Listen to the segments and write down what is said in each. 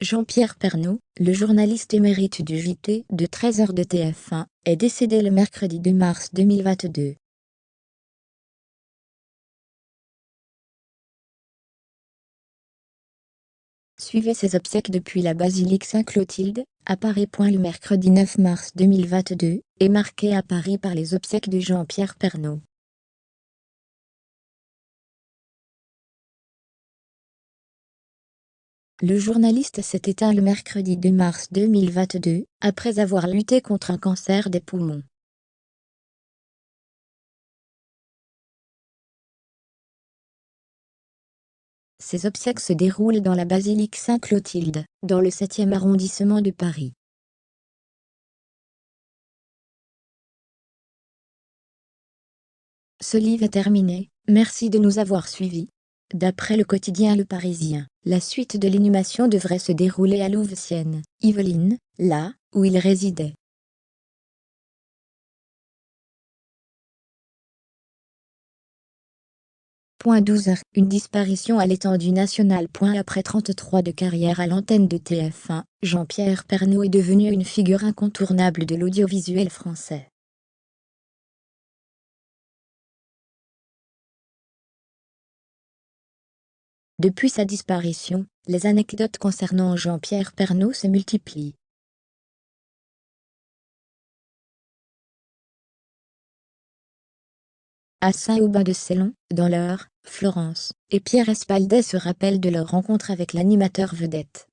Jean-Pierre Pernaut, le journaliste émérite du JT de 13h de TF1, est décédé le mercredi 2 mars 2022. Suivez ses obsèques depuis la basilique Saint-Clotilde, à Paris. Le mercredi 9 mars 2022 est marqué à Paris par les obsèques de Jean-Pierre Pernaut. Le journaliste s'est éteint le mercredi 2 mars 2022, après avoir lutté contre un cancer des poumons. Ses obsèques se déroulent dans la basilique Saint-Clotilde, dans le 7e arrondissement de Paris. Ce livre est terminé, merci de nous avoir suivis. D'après le quotidien Le Parisien, la suite de l'inhumation devrait se dérouler à Louveciennes, Yvelines, là où il résidait. Point 12h, une disparition à l'étendue nationale. Après 33 de carrière à l'antenne de TF1, Jean-Pierre Pernaut est devenu une figure incontournable de l'audiovisuel français. Depuis sa disparition, les anecdotes concernant Jean-Pierre Pernaut se multiplient. À Saint-Aubin-de-Célon, dans l'Eure, Florence et Pierre Espaldet se rappellent de leur rencontre avec l'animateur vedette.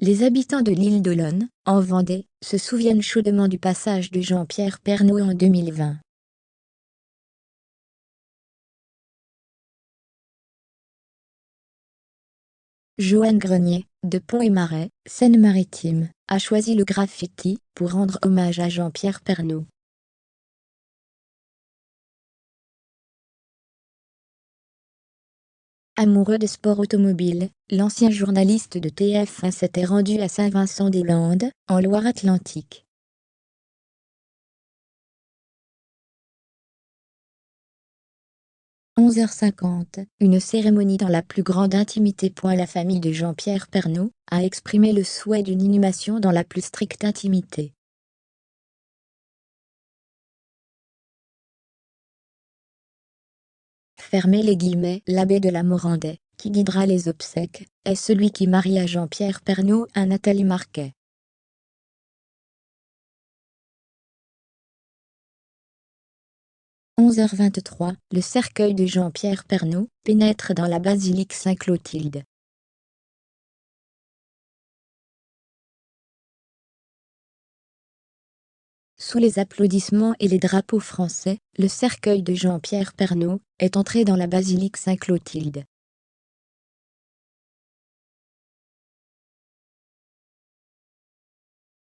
Les habitants de l'île d'Olonne, en Vendée, se souviennent chaudement du passage de Jean-Pierre Pernaut en 2020. Joanne Grenier, de Pont-et-Marais, Seine-Maritime, a choisi le graffiti pour rendre hommage à Jean-Pierre Pernaut. Amoureux de sport automobile, l'ancien journaliste de TF1 s'était rendu à Saint-Vincent-des-Landes, en Loire-Atlantique. 11h50, une cérémonie dans la plus grande intimité. La famille de Jean-Pierre Pernaut a exprimé le souhait d'une inhumation dans la plus stricte intimité. Fermez les guillemets. L'abbé de la Morandais, qui guidera les obsèques, est celui qui marie à Jean-Pierre Pernaut à Nathalie Marquet. « 11h23, le cercueil de Jean-Pierre Pernaut pénètre dans la basilique Saint-Clotilde. Sous les applaudissements et les drapeaux français, le cercueil de Jean-Pierre Pernaut est entré dans la basilique Saint-Clotilde.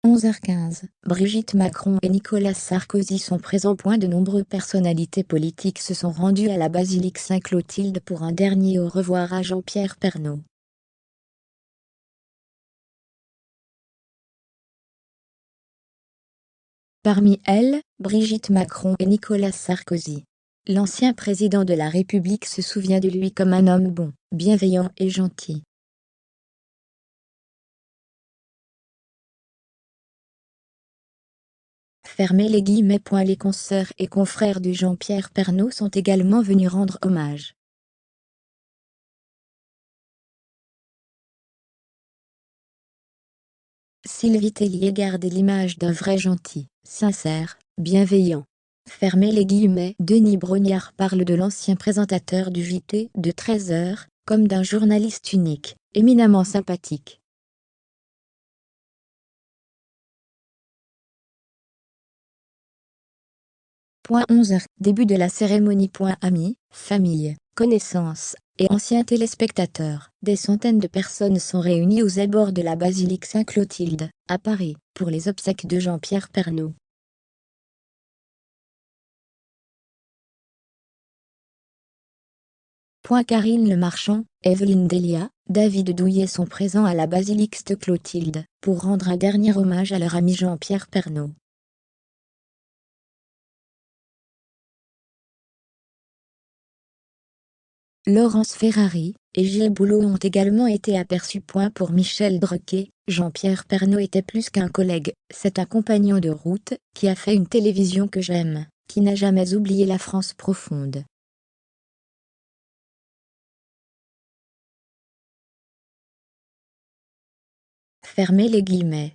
11h15, Brigitte Macron et Nicolas Sarkozy sont présents. De nombreuses personnalités politiques se sont rendues à la basilique Saint-Clotilde pour un dernier au revoir à Jean-Pierre Pernaut. Parmi elles, Brigitte Macron et Nicolas Sarkozy. L'ancien président de la République se souvient de lui comme un homme bon, bienveillant et gentil. Fermez les guillemets. Les consoeurs et confrères de Jean-Pierre Pernaut sont également venus rendre hommage. Sylvie Tellier garde l'image d'un vrai gentil, sincère, bienveillant. Fermez les guillemets. Denis Brognard parle de l'ancien présentateur du JT de 13h, comme d'un journaliste unique, éminemment sympathique. Point 11h, début de la cérémonie. Amis, famille, connaissances et anciens téléspectateurs, des centaines de personnes sont réunies aux abords de la basilique Saint-Clotilde, à Paris, pour les obsèques de Jean-Pierre Pernaut. Karine Le Marchand, Evelyne Delia, David Douillet sont présents à la basilique Saint-Clotilde, pour rendre un dernier hommage à leur ami Jean-Pierre Pernaut. Laurence Ferrari et Gilles Boulot ont également été aperçus. Pour Michel Drucker, Jean-Pierre Pernaut était plus qu'un collègue, c'est un compagnon de route, qui a fait une télévision que j'aime, qui n'a jamais oublié la France profonde. Fermez les guillemets.